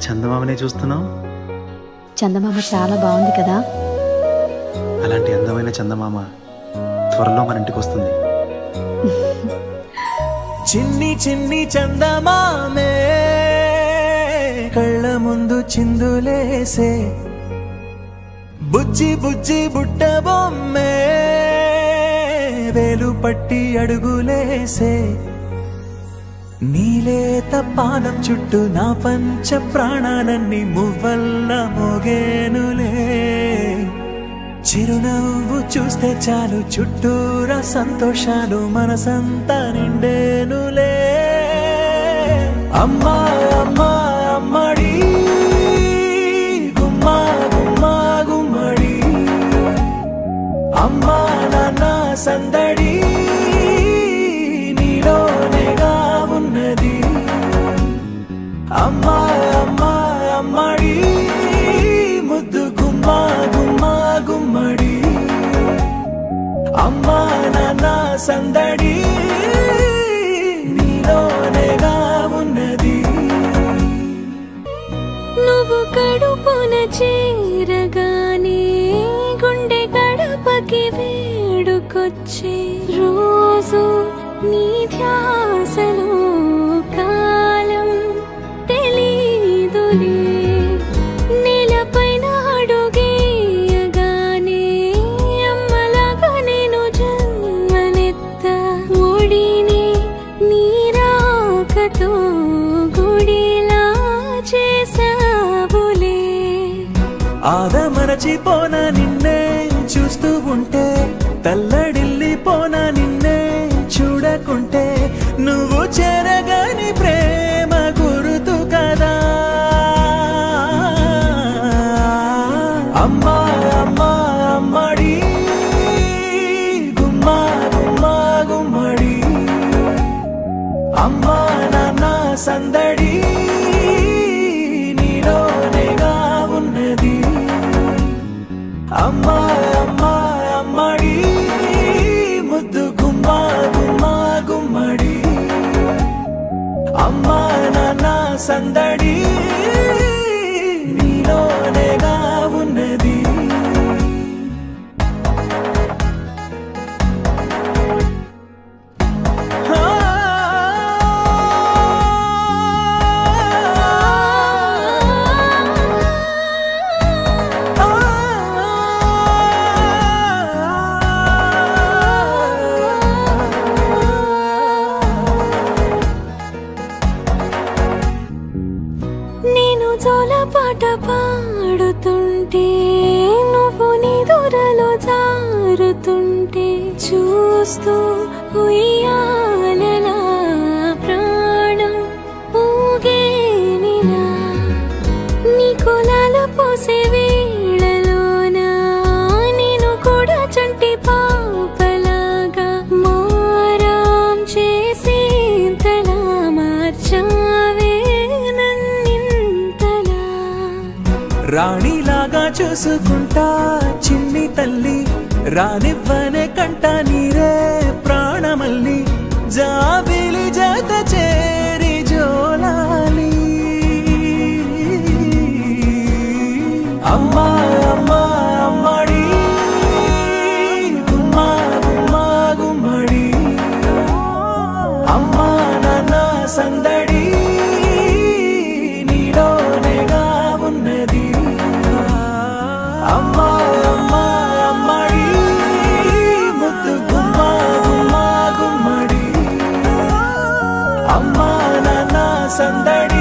చందమామనే చూస్తున్నావు? చందమామ చాలా బాగుంది కదా. అలాంటి అందమైన చందమామ త్వరలో మన ఇంటికి వస్తుంది. చిన్ని చిన్ని చందమామే కళ్ళ ముందు చిందులేసే, బుజ్జి బుజ్జి బుట్ట బొమ్మే వేలు పట్టి అడుగులేసే, నీలేత పానం చుట్టూ నా పంచ ప్రాణాలన్నీ మువ్వల్ల మోగేనులే, చిరునవ్వు చూస్తే చాలు చుట్టూరా సంతోషాలు మనసంతా నిండేనులే. అమ్మా అమ్మా అమ్మడి గుమ్మా గుమ్మా గుమ్మడి, అమ్మా నాన్న సందడి నీలోనేగా ఉన్నది. అమ్మా అమ్మా అమ్మడి ముద్దు గుమ్మా గుమ్మా గుమ్మడి, అమ్మా నాన్న సందడి నీలోనేగా ఉన్నది. నువ్వు కడుపున చేరగానే గుండె గడపకి వేడుకొచ్చే, రోజు నీ ధ్యాసలో కాలం తెలీదులే, నేలపైన అడుగేయగానే అమ్మలాగా నేను జన్మనెత్త, ఒడిని నీరాకతో గుడిలా చేసావులే. ఆదమరచిపోన నిన్నే చూస్తూ ఉంటే, తల్లడిల్లిపోన నిన్నే చూడకుంటే, నువ్వు చెరగని ప్రేమ గురుతు కదా. అమ్మా అమ్మా అమ్మడి గుమ్మా గుమ్మా గుమ్మడి, అమ్మా నాన్న సందడి నీలోనేగా ఉన్నది. అమ్మా అమ్మా అమ్మడి ముద్దు గుమ్మా గుమ్మా గుమ్మడి, అమ్మా నాన్న సందడి నీలోనేగా ఉన్నది. నేను జోలపాట పాడుతుంటే, నువ్వు నీ దూరలో జారుతుంటే, చూస్తూ ఉయ్యాలలా ప్రాణం ఊగేనిలా, నీ కులాలు పోసే వేళలోనా నేను కూడా చంటి పాపలాగా మారాం చేసేంతలా మార్చావే నన్నింతలా. రాణిలాగా చూసుకుంటా చిన్ని తల్లి, రానివ్వనే కంట నీరే ప్రాణమల్లి, జాబిలి జత చేరి జోలాలి. అమ్మా అమ్మా అమ్మడి గుమ్మా గుమ్మా గుమ్మడి, అమ్మా నాన్న సందడి నీలోనేగా ఉన్నది. అమ్మా అమ్మా అమ్మడి ముద్దు గుమ్మా గుమ్మా గుమ్మడి, అమ్మా నాన్న సందడి